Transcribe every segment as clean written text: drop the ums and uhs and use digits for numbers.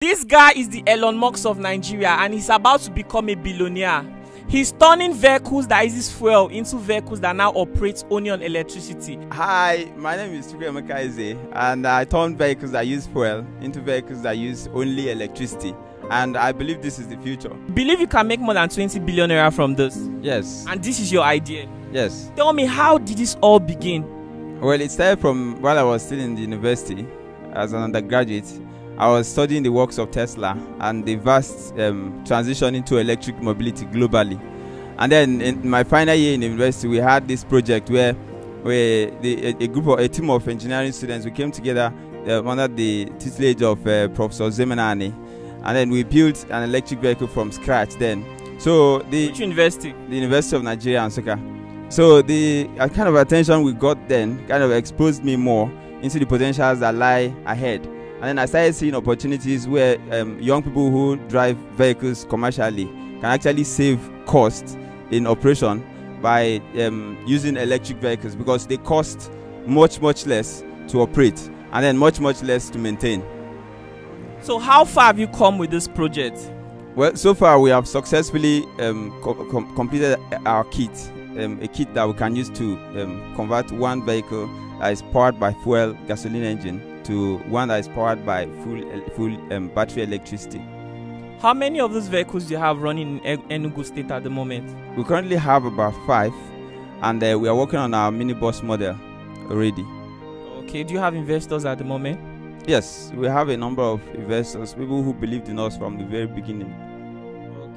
This guy is the Elon Musk of Nigeria and he's about to become a billionaire. He's turning vehicles that uses fuel into vehicles that now operate only on electricity. Hi, my name is Eze, and I turn vehicles that use fuel into vehicles that use only electricity. And I believe this is the future. Believe you can make more than 20 billion naira from this? Yes. And this is your idea? Yes. Tell me, how did this all begin? Well, it started from while I was still in the university as an undergraduate. I was studying the works of Tesla and the vast transition into electric mobility globally. And then in my final year in the university, we had this project where a team of engineering students, we came together under the tutelage of Professor Zemenani, and then we built an electric vehicle from scratch then. So which university? The University of Nigeria and Soka. So the kind of attention we got then kind of exposed me more into the potentials that lie ahead. And then I started seeing opportunities where young people who drive vehicles commercially can actually save costs in operation by using electric vehicles, because they cost much less to operate and then much less to maintain. So how far have you come with this project? Well, so far we have successfully completed our kit, a kit that we can use to convert one vehicle that is powered by fuel gasoline engine to one that is powered by full battery electricity. How many of those vehicles do you have running in Enugu State at the moment? We currently have about 5, and we are working on our minibus model already. Okay, do you have investors at the moment? Yes, we have a number of investors, people who believed in us from the very beginning.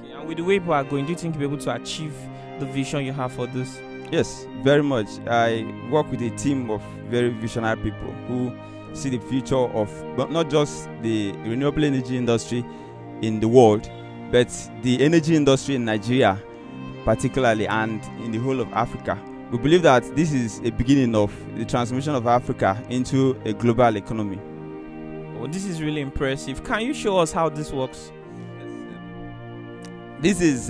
Okay, and with the way people are going, do you think you'll be able to achieve the vision you have for this? Yes, very much. I work with a team of very visionary people who see the future of not just the renewable energy industry in the world, but the energy industry in Nigeria particularly, and in the whole of Africa. We believe that this is a beginning of the transformation of Africa into a global economy. Oh, this is really impressive. Can you show us how this works? This is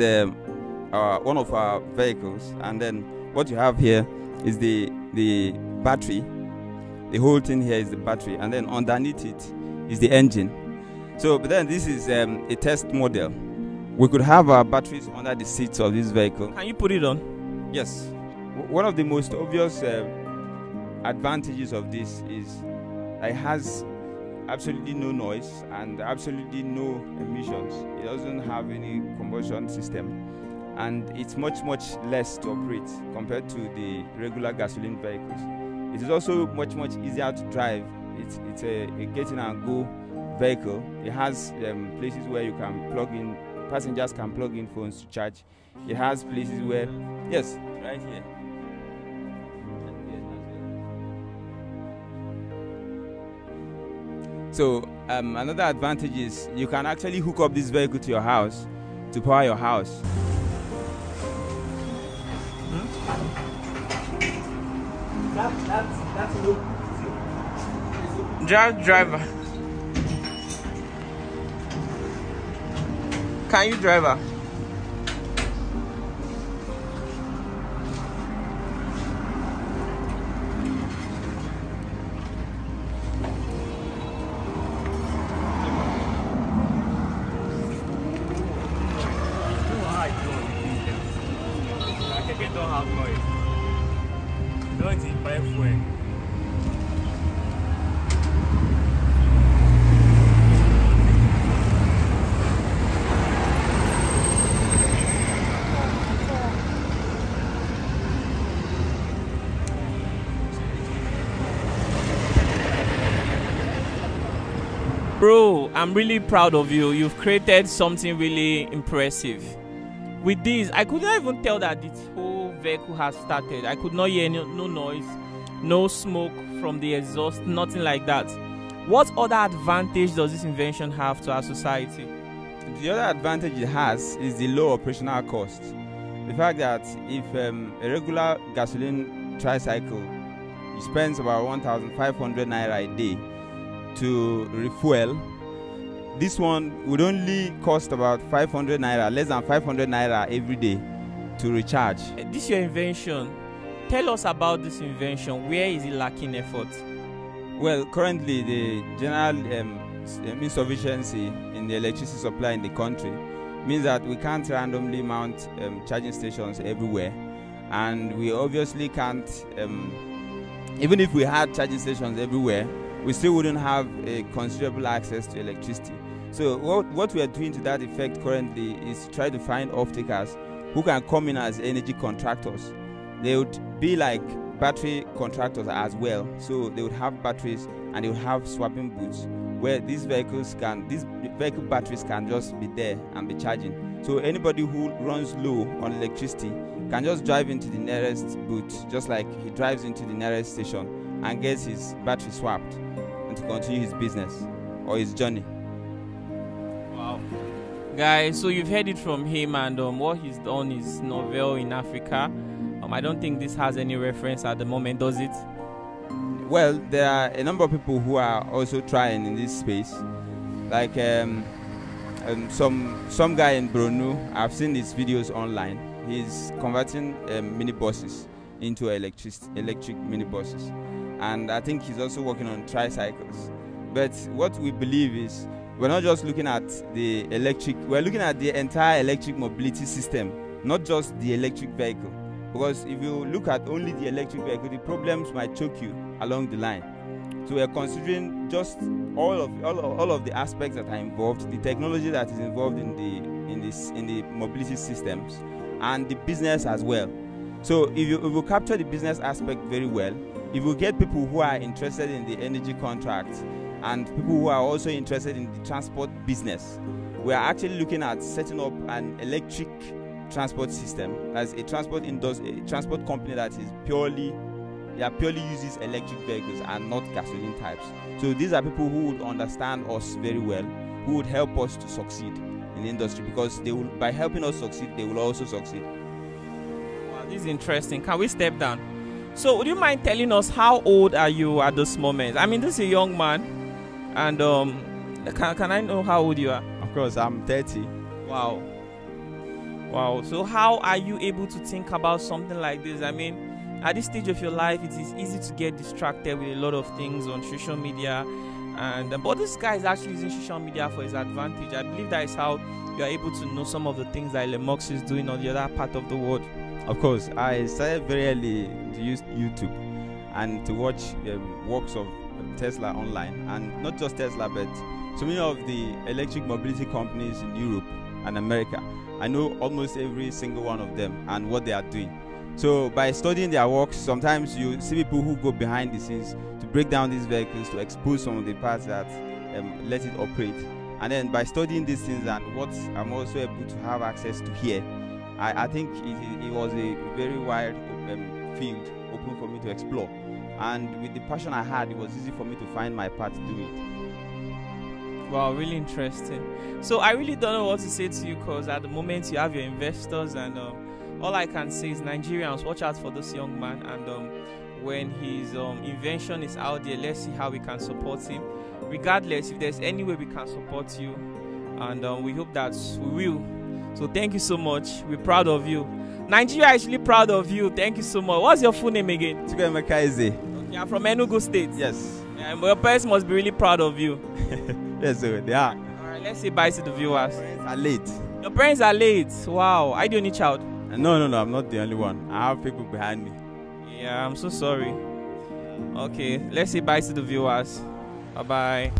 one of our vehicles, and then what you have here is the battery. The whole thing here is the battery, and then underneath it is the engine. So, but then this is a test model. We could have our batteries under the seats of this vehicle. Can you put it on? Yes. One of the most obvious advantages of this is that it has absolutely no noise and absolutely no emissions. It doesn't have any combustion system, and it's much less to operate compared to the regular gasoline vehicles. It is also much easier to drive. It's a get in and go vehicle. It has places where you can plug in, passengers can plug in phones to charge. It has places where, yes, right here. So another advantage is you can actually hook up this vehicle to your house to power your house. That's look. Driver. Can you driver? Don't have noise. Don't invite fuel. Bro, I'm really proud of you. You've created something really impressive. With this, I could not even tell that this whole vehicle has started. I could not hear no noise, no smoke from the exhaust, nothing like that. What other advantage does this invention have to our society? The other advantage it has is the low operational cost. The fact that if a regular gasoline tricycle spends about 1,500 naira a day to refuel, this one would only cost about 500 naira, less than 500 naira every day to recharge. This is your invention. Tell us about this invention. Where is it lacking effort? Well, currently the general insufficiency in the electricity supply in the country means that we can't randomly mount charging stations everywhere, and we obviously can't, even if we had charging stations everywhere, we still wouldn't have a considerable access to electricity. So what we are doing to that effect currently is try to find off-takers who can come in as energy contractors. They would be like battery contractors as well. So they would have batteries and they would have swapping booths where these vehicle batteries can just be there and be charging. So anybody who runs low on electricity can just drive into the nearest booth, just like he drives into the nearest station and gets his battery swapped and to continue his business or his journey. Wow. Guys, so you've heard it from him, and what he's done is novel in Africa. I don't think this has any reference at the moment, does it? Well, there are a number of people who are also trying in this space. Like some guy in Brunei, I've seen his videos online. He's converting minibuses into electric minibuses, and I think he's also working on tricycles. But what we believe is we're not just looking at the electric, we're looking at the entire electric mobility system, not just the electric vehicle. Because if you look at only the electric vehicle, the problems might choke you along the line. So we're considering just all of the aspects that are involved, the technology that is involved in the mobility systems, and the business as well. So if you capture the business aspect very well, if you get people who are interested in the energy contracts and people who are also interested in the transport business, we are actually looking at setting up an electric transport system as a transport company that is purely uses electric vehicles and not gasoline types. So these are people who would understand us very well, who would help us to succeed in the industry, because they will, by helping us succeed, they will also succeed. Wow, this is interesting. Can we step down? So would you mind telling us how old are you at this moment? I mean, this is a young man, and can I know how old you are? Of course, I'm 30. Wow. Wow. So how are you able to think about something like this? I mean, at this stage of your life, it is easy to get distracted with a lot of things on social media, but this guy is actually using social media for his advantage. I believe that is how you are able to know some of the things that Elon Musk is doing on the other part of the world. Of course, I started very early to use YouTube and to watch works of Tesla online, and not just Tesla, but so many of the electric mobility companies in Europe and America. I know almost every single one of them and what they are doing. So by studying their works, sometimes you see people who go behind the scenes to break down these vehicles, to expose some of the parts that let it operate. And then by studying these things and what I'm also able to have access to here, I think it was a very wide field open for me to explore. And with the passion I had, it was easy for me to find my path to do it. Wow, really interesting. So I really don't know what to say to you, because at the moment you have your investors, and all I can say is Nigerians, watch out for this young man, and when his invention is out there, let's see how we can support him. Regardless, if there's any way we can support you, and we hope that we will. So thank you so much. We're proud of you. Nigeria is really proud of you. Thank you so much. What's your full name again? Okay, you're from Enugu State. Yes. Your parents must be really proud of you. Yes, they are. Alright, let's say bye to the viewers. My parents are late. Your parents are late. Wow. Are you the only child? No, I'm not the only one. I have people behind me. Yeah, I'm so sorry. Okay, let's say bye to the viewers. Bye-bye.